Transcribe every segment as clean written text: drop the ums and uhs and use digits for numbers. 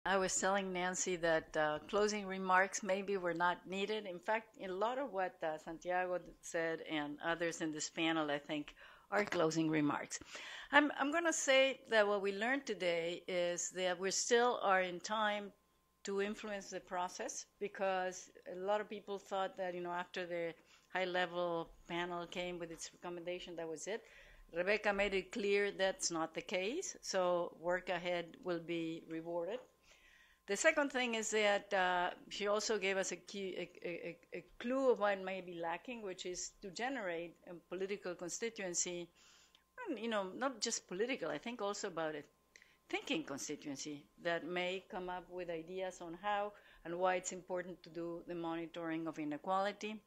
I was telling Nancy that closing remarks maybe were not needed. In fact, a lot of what Santiago said and others in this panel, I think, are closing remarks. I'm going to say that what we learned today is that we still are in time to influence the process, because a lot of people thought that, after the high-level panel came with its recommendation, that was it. Rebecca made it clear that's not the case, so work ahead will be rewarded. The second thing is that she also gave us a clue of what may be lacking, which is to generate a political constituency, and, not just political, I think also about it, thinking constituency that may come up with ideas on how and why it's important to do the monitoring of inequality.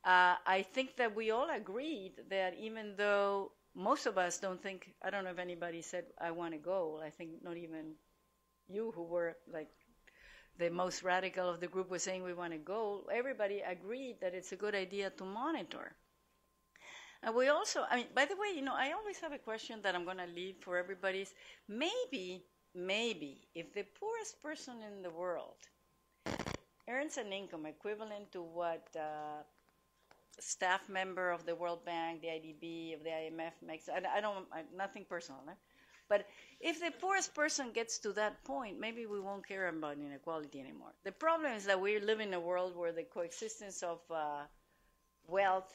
I think that we all agreed that even though most of us don't think, I don't know if anybody said, I want a goal. I think not even you, who were like the most radical of the group, was saying we want a goal. Everybody agreed that it's a good idea to monitor. And we also, by the way, I always have a question that I'm going to leave for everybody's. Maybe, if the poorest person in the world earns an income equivalent to what staff member of the World Bank, the IDB, of the IMF makes, nothing personal, eh? But if the poorest person gets to that point, maybe we won't care about inequality anymore. The problem is that we live in a world where the coexistence of wealth,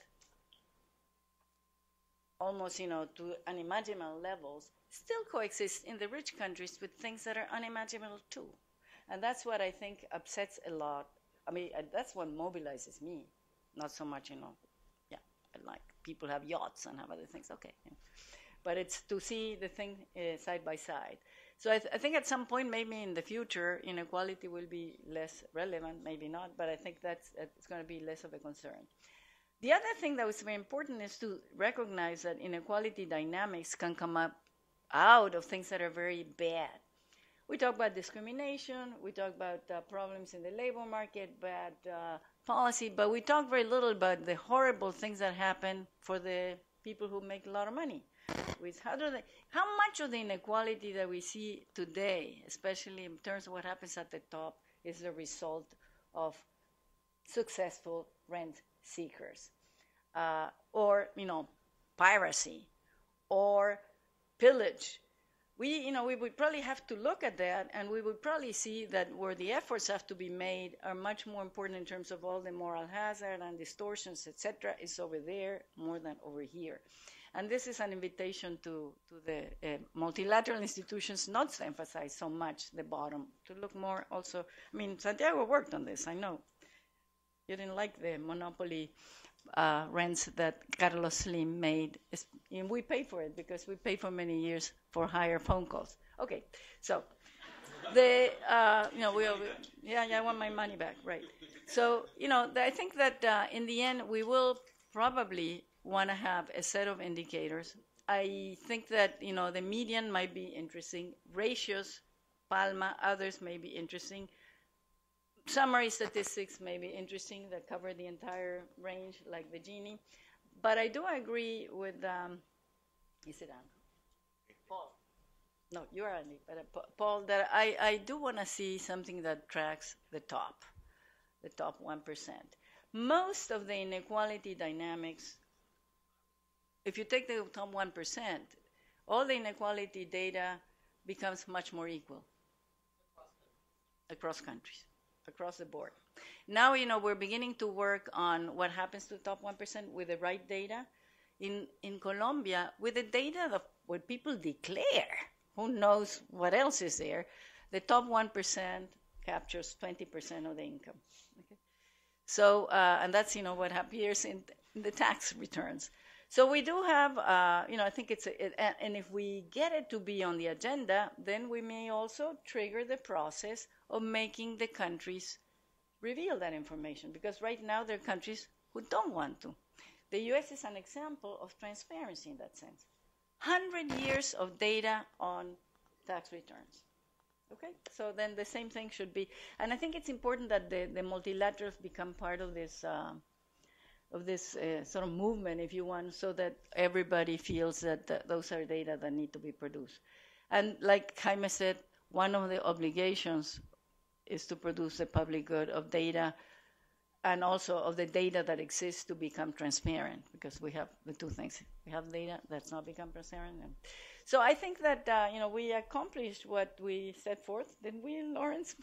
almost, to unimaginable levels, still coexists in the rich countries with things that are unimaginable too. And that's what I think upsets a lot. That's what mobilizes me. Not so much, I like people have yachts and have other things, okay. But it's to see the thing side by side. So I think at some point, maybe in the future, inequality will be less relevant, maybe not, but I think it's going to be less of a concern. The other thing that was very important is to recognize that inequality dynamics can come up out of things that are very bad. We talk about discrimination, we talk about problems in the labor market, bad policy, but we talk very little about the horrible things that happen for the people who make a lot of money. How much of the inequality that we see today, especially in terms of what happens at the top, is the result of successful rent seekers, or piracy, or pillage? We would probably have to look at that, and we would probably see that where the efforts have to be made are much more important in terms of all the moral hazard and distortions, etc., is over there more than over here. And this is an invitation to the multilateral institutions not to emphasize so much the bottom, to look more also. Santiago worked on this, I know. You didn't like the monopoly rents that Carlos Slim made. And we pay for it because we paid for many years for higher phone calls. Okay, so I want my money back, right. So, I think that in the end, we will probably want to have a set of indicators. I think that, the median might be interesting. Ratios, Palma, others may be interesting. Summary statistics may be interesting that cover the entire range, like the Gini. But I do agree with, is it Anne? Paul. No, you're Andy. But Paul, that I do want to see something that tracks the top 1%. Most of the inequality dynamics, if you take the top 1%, all the inequality data becomes much more equal across countries, across the board. Now, we're beginning to work on what happens to the top 1% with the right data. In Colombia, with the data of what people declare, who knows what else is there, the top 1% captures 20% of the income. Okay? So, and that's, what appears in the tax returns. So we do have, I think and if we get it to be on the agenda, then we may also trigger the process of making the countries reveal that information, because right now there are countries who don't want to. The US is an example of transparency in that sense. 100 years of data on tax returns. Okay, so then the same thing should be, and I think it's important that the multilaterals become part of this sort of movement, if you want, so that everybody feels that those are data that need to be produced. And like Jaime said, one of the obligations is to produce the public good of data, and also of the data that exists to become transparent, because we have the two things. We have data that's not become transparent. And so I think that we accomplished what we set forth, didn't we, Lawrence?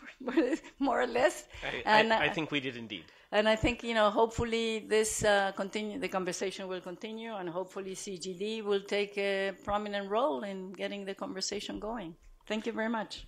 More or less. I think we did indeed. And I think hopefully this the conversation will continue, and hopefully CGD will take a prominent role in getting the conversation going. Thank you very much.